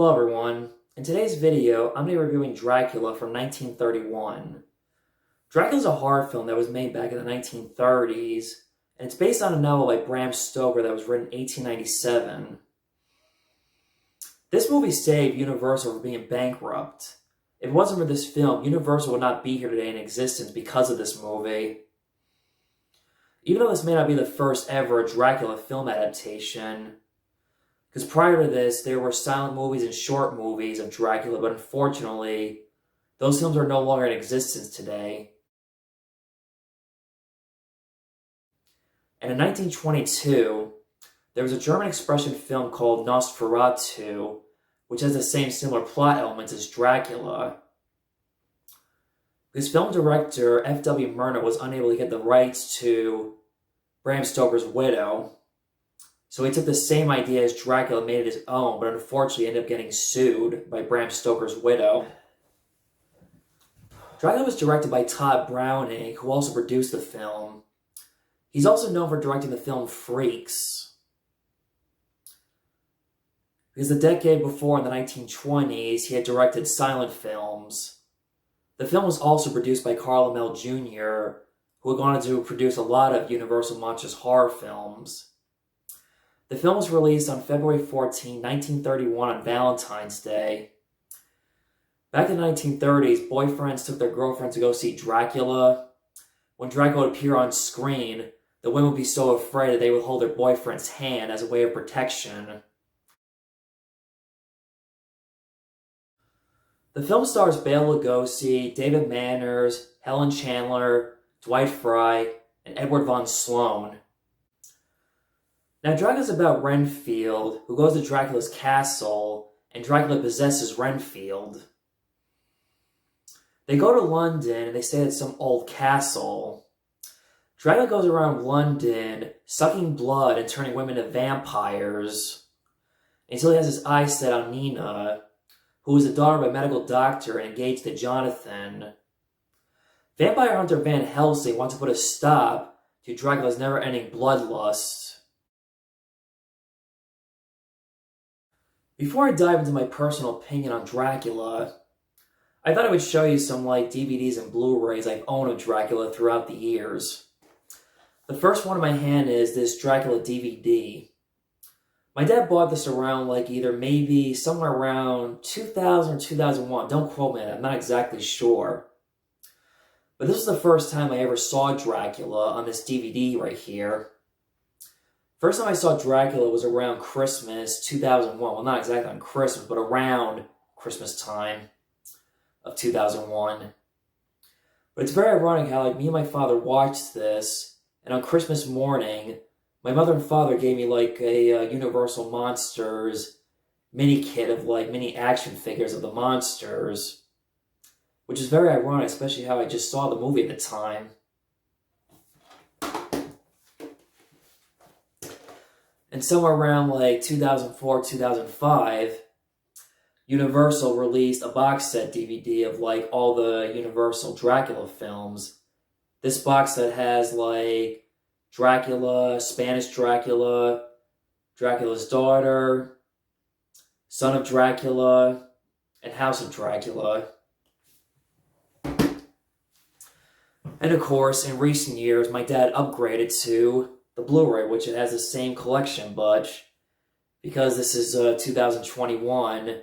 Hello everyone, in today's video I'm going to be reviewing Dracula from 1931. Dracula is a horror film that was made back in the 1930s, and it's based on a novel by Bram Stoker that was written in 1897. This movie saved Universal from being bankrupt. If it wasn't for this film, Universal would not be here today in existence because of this movie. Even though this may not be the first ever Dracula film adaptation, because prior to this, there were silent movies and short movies of Dracula, but unfortunately, those films are no longer in existence today. And in 1922, there was a German expression film called Nosferatu, which has the same similar plot elements as Dracula. This film director, F.W. Murnau, was unable to get the rights to Bram Stoker's widow, so he took the same idea as Dracula and made it his own, but unfortunately ended up getting sued by Bram Stoker's widow. Dracula was directed by Todd Browning, who also produced the film. He's also known for directing the film Freaks. Because the decade before, in the 1920s, he had directed silent films. The film was also produced by Carl Laemmle Jr., who had gone on to produce a lot of Universal Monsters horror films. The film was released on February 14, 1931 on Valentine's Day. Back in the 1930s, boyfriends took their girlfriends to go see Dracula. When Dracula would appear on screen, the women would be so afraid that they would hold their boyfriend's hand as a way of protection. The film stars Bela Lugosi, David Manners, Helen Chandler, Dwight Fry, and Edward von Sloan. Now, Dracula's about Renfield, who goes to Dracula's castle, and Dracula possesses Renfield. They go to London, and they stay at some old castle. Dracula goes around London, sucking blood and turning women into vampires, until he has his eyes set on Nina, who is the daughter of a medical doctor and engaged to Jonathan. Vampire hunter Van Helsing wants to put a stop to Dracula's never-ending bloodlust. Before I dive into my personal opinion on Dracula, I thought I would show you some DVDs and Blu-rays I've owned of Dracula throughout the years. The first one in my hand is this Dracula DVD. My dad bought this around either maybe somewhere around 2000 or 2001. Don't quote me on that, I'm not exactly sure. But this was the first time I ever saw Dracula on this DVD right here. First time I saw Dracula was around Christmas 2001. Well, not exactly on Christmas, but around Christmas time of 2001. But it's very ironic how me and my father watched this, and on Christmas morning, my mother and father gave me a Universal Monsters mini kit of mini action figures of the monsters, which is very ironic, especially how I just saw the movie at the time. And somewhere around 2004, 2005, Universal released a box set DVD of all the Universal Dracula films. This box set has Dracula, Spanish Dracula, Dracula's Daughter, Son of Dracula, and House of Dracula. And of course, in recent years, my dad upgraded to the Blu-ray, which it has the same collection, but because this is 2021,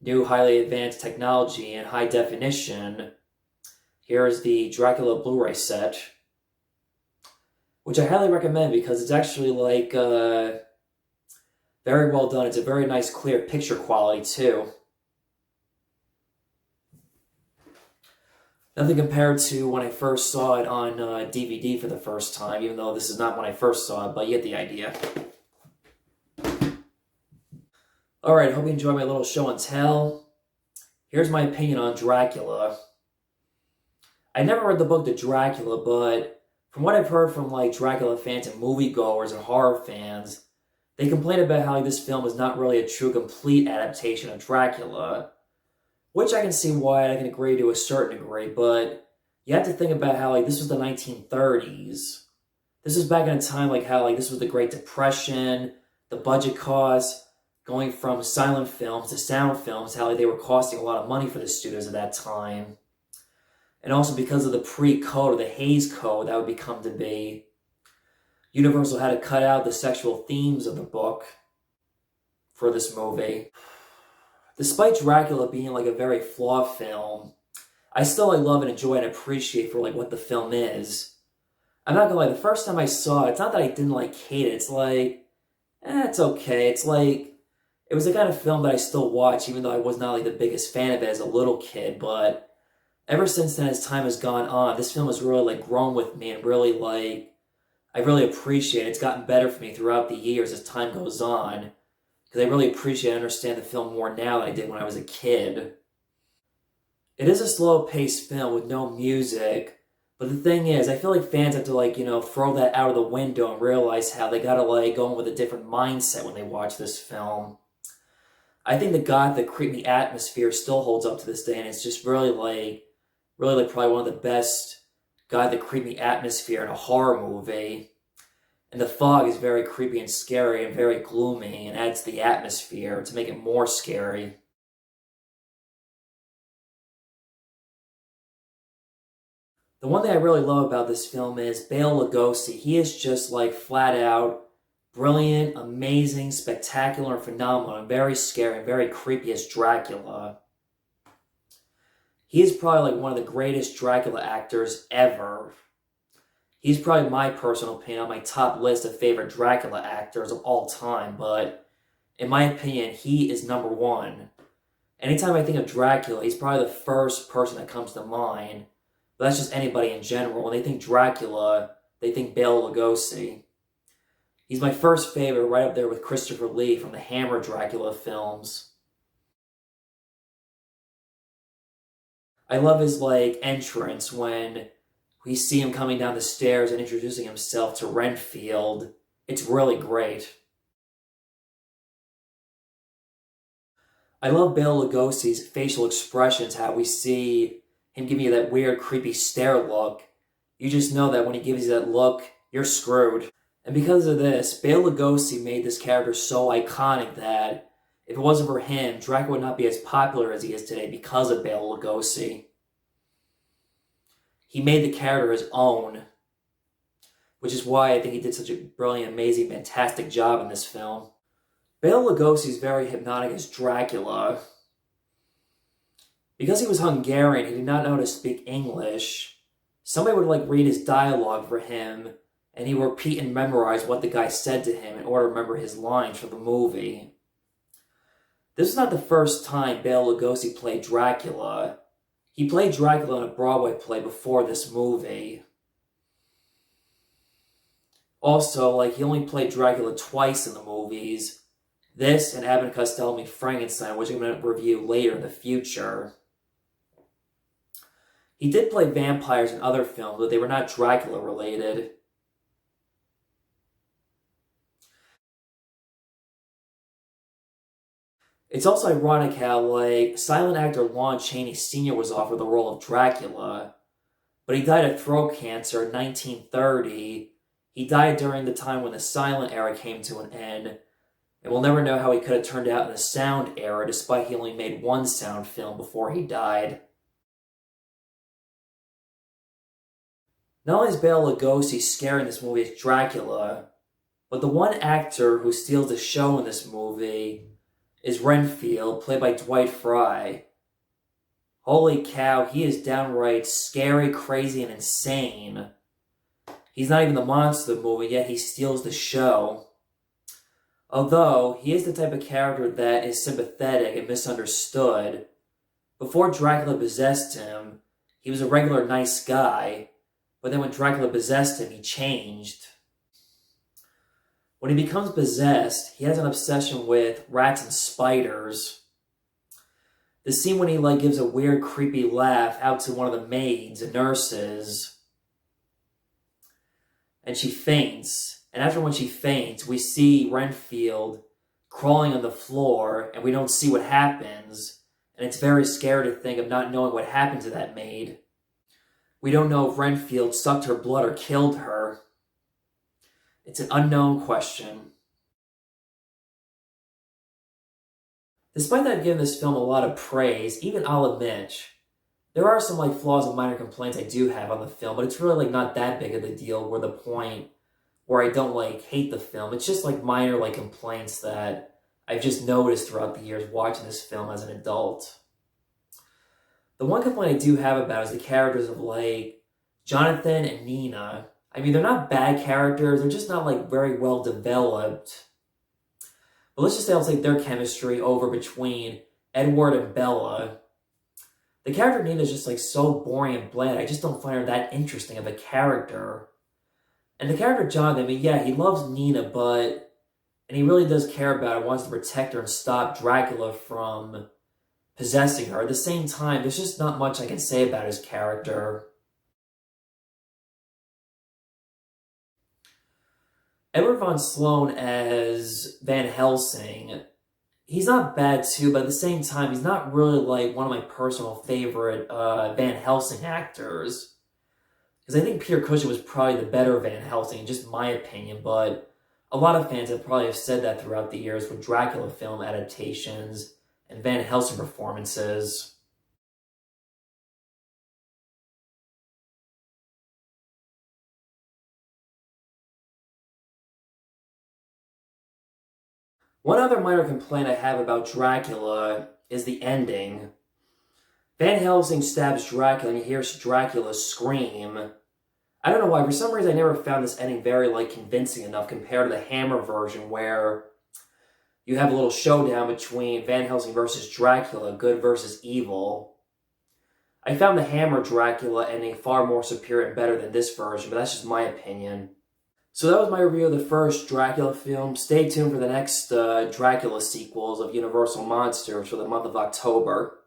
new highly advanced technology and high definition, here's the Dracula Blu-ray set, which I highly recommend because it's actually very well done. It's a very nice clear picture quality too. Nothing compared to when I first saw it on DVD for the first time, even though this is not when I first saw it, but you get the idea. Alright, hope you enjoyed my little show and tell. Here's my opinion on Dracula. I never read the book The Dracula, but from what I've heard from Dracula fans and moviegoers and horror fans, they complain about how this film is not really a true complete adaptation of Dracula. Which I can see why, I can agree to a certain degree, but you have to think about how this was the 1930s. This is back in a time how this was the Great Depression, the budget costs. going from silent films to sound films, how they were costing a lot of money for the studios at that time. And also because of the pre-code or the Hays Code that would become to be, Universal had to cut out the sexual themes of the book for this movie. Despite Dracula being like a very flawed film, I still love and enjoy and appreciate for what the film is. I'm not gonna lie, the first time I saw it, it's not that I didn't hate it, it's it's okay. It was the kind of film that I still watch, even though I was not the biggest fan of it as a little kid, but ever since then, as time has gone on, this film has really grown with me and really I really appreciate it. It's gotten better for me throughout the years as time goes on, because I really appreciate and understand the film more now than I did when I was a kid. It is a slow-paced film with no music, but the thing is, I feel like fans have to throw that out of the window and realize how they gotta go in with a different mindset when they watch this film. I think the creepy atmosphere still holds up to this day, and it's just really probably one of the best the creepy atmosphere in a horror movie. And the fog is very creepy and scary and very gloomy and adds to the atmosphere to make it more scary. The one thing I really love about this film is Bela Lugosi. He is just flat out brilliant, amazing, spectacular, and phenomenal, and very scary and very creepy as Dracula. He is probably one of the greatest Dracula actors ever. He's probably my personal opinion on my top list of favorite Dracula actors of all time, but in my opinion, he is number one. Anytime I think of Dracula, he's probably the first person that comes to mind, but that's just anybody in general. When they think Dracula, they think Bela Lugosi. He's my first favorite, right up there with Christopher Lee from the Hammer Dracula films. I love his entrance when we see him coming down the stairs and introducing himself to Renfield. It's really great. I love Bela Lugosi's facial expressions, how we see him giving you that weird, creepy stare look. You just know that when he gives you that look, you're screwed. And because of this, Bela Lugosi made this character so iconic that if it wasn't for him, Dracula would not be as popular as he is today because of Bela Lugosi. He made the character his own, which is why I think he did such a brilliant, amazing, fantastic job in this film. Bela Lugosi is very hypnotic as Dracula. Because he was Hungarian, he did not know how to speak English. Somebody would read his dialogue for him, and he would repeat and memorize what the guy said to him in order to remember his lines for the movie. This is not the first time Bela Lugosi played Dracula. He played Dracula in a Broadway play before this movie. Also, he only played Dracula twice in the movies. This and Abbott and Costello Meet Frankenstein, which I'm going to review later in the future. He did play vampires in other films, but they were not Dracula related. It's also ironic how, silent actor Lon Chaney Sr. was offered the role of Dracula, but he died of throat cancer in 1930. He died during the time when the silent era came to an end, and we'll never know how he could have turned out in the sound era, despite he only made one sound film before he died. Not only is Bela Lugosi scary in this movie as Dracula, but the one actor who steals the show in this movie is Renfield, played by Dwight Fry. Holy cow, he is downright scary, crazy, and insane. He's not even the monster of the movie, yet he steals the show. Although, he is the type of character that is sympathetic and misunderstood. Before Dracula possessed him, he was a regular nice guy, but then when Dracula possessed him, he changed. When he becomes possessed, he has an obsession with rats and spiders. The scene when he gives a weird, creepy laugh out to one of the maids and nurses, and she faints. And after when she faints, we see Renfield crawling on the floor, and we don't see what happens. And it's very scary to think of not knowing what happened to that maid. We don't know if Renfield sucked her blood or killed her. It's an unknown question. Despite that I've given this film a lot of praise, even I'll admit, there are some like flaws and minor complaints I do have on the film, but it's really like not that big of a deal where the point where I don't like hate the film. It's just like minor like complaints that I've just noticed throughout the years watching this film as an adult. The one complaint I do have about is the characters of like Jonathan and Nina. I mean, they're not bad characters, they're just not like very well developed. But let's just say I'll take their chemistry over between Edward and Bella. The character Nina is just like so boring and bland. I just don't find her that interesting of a character. And the character Jonathan, I mean, yeah, he loves Nina, and he really does care about her, wants to protect her and stop Dracula from possessing her. At the same time, there's just not much I can say about his character. Edward von Sloan as Van Helsing, he's not bad too, but at the same time, he's not really like one of my personal favorite Van Helsing actors. Because I think Peter Cushing was probably the better Van Helsing, in just my opinion, but a lot of fans have probably said that throughout the years with Dracula film adaptations and Van Helsing performances. One other minor complaint I have about Dracula is the ending. Van Helsing stabs Dracula and he hears Dracula scream. I don't know why, for some reason I never found this ending very like convincing enough compared to the Hammer version where you have a little showdown between Van Helsing versus Dracula, good versus evil. I found the Hammer Dracula ending far more superior and better than this version, but that's just my opinion. So that was my review of the first Dracula film. Stay tuned for the next Dracula sequels of Universal Monsters for the month of October.